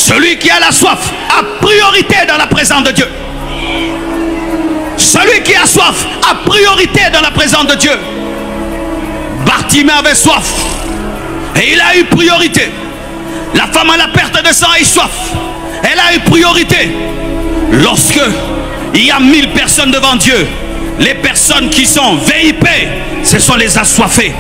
Celui qui a la soif a priorité dans la présence de Dieu. Celui qui a soif a priorité dans la présence de Dieu. Bartimée avait soif et il a eu priorité. La femme à la perte de sang a eu soif. Elle a eu priorité. Lorsque il y a 1000 personnes devant Dieu, les personnes qui sont VIP, ce sont les assoiffés.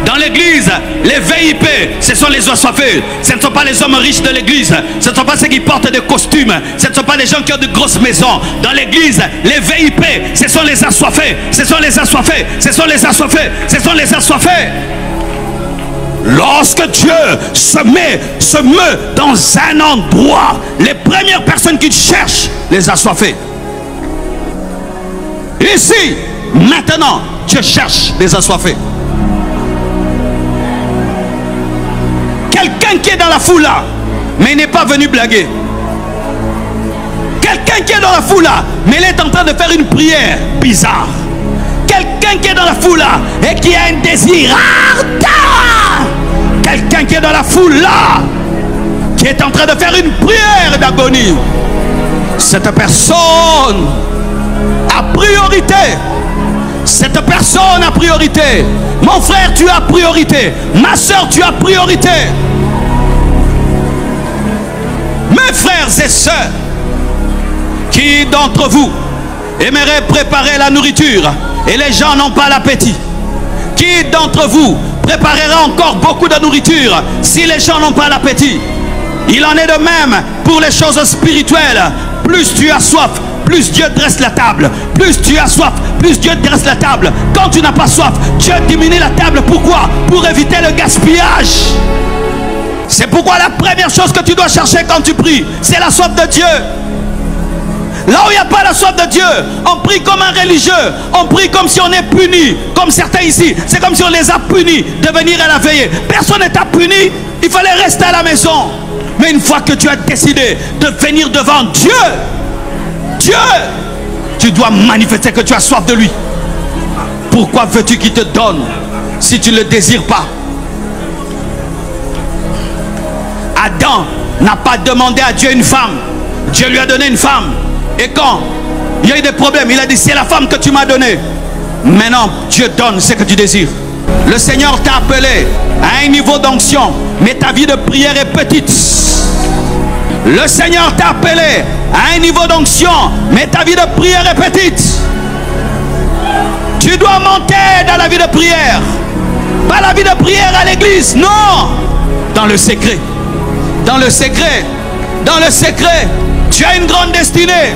Dans l'église, les VIP, ce sont les assoiffés. Ce ne sont pas les hommes riches de l'église. Ce ne sont pas ceux qui portent des costumes. Ce ne sont pas les gens qui ont de grosses maisons. Dans l'église, les VIP, ce sont les assoiffés. Ce sont les assoiffés. Ce sont les assoiffés. Ce sont les assoiffés. Lorsque Dieu se meut dans un endroit, les premières personnes qui cherchent, les assoiffés. Ici, maintenant, Dieu cherche des assoiffés. Quelqu'un qui est dans la foule là, mais il n'est pas venu blaguer. Quelqu'un qui est dans la foule là, mais il est en train de faire une prière bizarre. Quelqu'un qui est dans la foule là et qui a un désir ardent. Quelqu'un qui est dans la foule là, qui est en train de faire une prière d'agonie. Cette personne a priorité. Cette personne a priorité. Mon frère, tu as priorité. Ma soeur, tu as priorité. Mes frères et sœurs, qui d'entre vous aimerait préparer la nourriture et les gens n'ont pas l'appétit? Qui d'entre vous préparera encore beaucoup de nourriture si les gens n'ont pas l'appétit? Il en est de même pour les choses spirituelles. Plus tu as soif, plus Dieu dresse la table. Plus tu as soif, plus Dieu dresse la table. Quand tu n'as pas soif, Dieu diminue la table. Pourquoi? Pour éviter le gaspillage. C'est pourquoi la première chose que tu dois chercher quand tu pries, c'est la soif de Dieu. Là où il n'y a pas la soif de Dieu, on prie comme un religieux. On prie comme si on est puni. Comme certains ici, c'est comme si on les a punis de venir à la veillée. Personne n'est puni. Il fallait rester à la maison. Mais une fois que tu as décidé de venir devant Dieu, tu dois manifester que tu as soif de lui. Pourquoi veux-tu qu'il te donne si tu ne le désires pas? Adam n'a pas demandé à Dieu une femme. Dieu lui a donné une femme. Et quand il y a eu des problèmes, il a dit, c'est la femme que tu m'as donnée. Maintenant, Dieu donne ce que tu désires. Le Seigneur t'a appelé à un niveau d'onction, mais ta vie de prière est petite. Le Seigneur t'a appelé à un niveau d'onction, mais ta vie de prière est petite. Tu dois monter dans la vie de prière. Pas la vie de prière à l'église, non. Dans le secret. Dans le secret. Dans le secret. Tu as une grande destinée,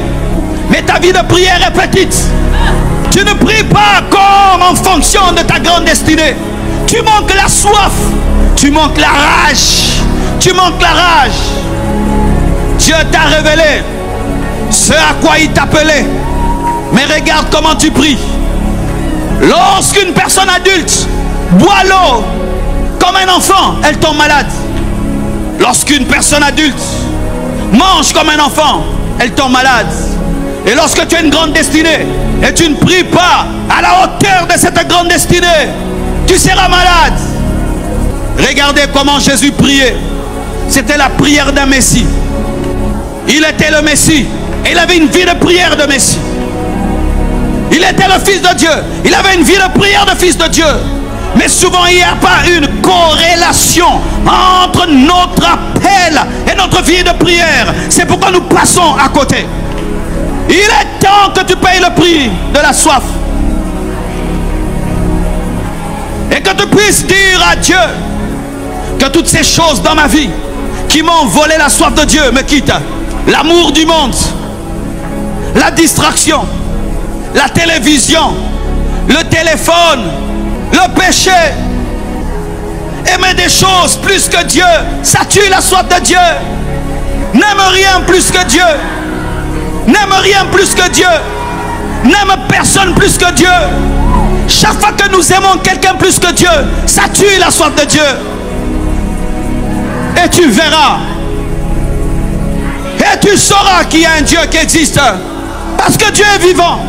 mais ta vie de prière est petite. Tu ne pries pas comme en fonction de ta grande destinée. Tu manques la soif. Tu manques la rage. Tu manques la rage. Dieu t'a révélé ce à quoi il t'appelait. Mais regarde comment tu pries. Lorsqu'une personne adulte boit l'eau comme un enfant, elle tombe malade. Lorsqu'une personne adulte mange comme un enfant, elle tombe malade. Et lorsque tu as une grande destinée et tu ne pries pas à la hauteur de cette grande destinée, tu seras malade. Regardez comment Jésus priait. C'était la prière d'un Messie. Il était le Messie. Et il avait une vie de prière de Messie. Il était le Fils de Dieu. Il avait une vie de prière de Fils de Dieu. Mais souvent il n'y a pas une corrélation entre notre appel et notre vie de prière. C'est pourquoi nous passons à côté. Il est temps que tu payes le prix de la soif. Et que tu puisses dire à Dieu que toutes ces choses dans ma vie qui m'ont volé la soif de Dieu me quittent. L'amour du monde, la distraction, la télévision, le téléphone, le péché, aimer des choses plus que Dieu, ça tue la soif de Dieu. N'aime rien plus que Dieu. N'aime rien plus que Dieu. N'aime personne plus que Dieu. Chaque fois que nous aimons quelqu'un plus que Dieu, ça tue la soif de Dieu. Et tu verras. Et tu sauras qu'il y a un Dieu qui existe. Parce que Dieu est vivant.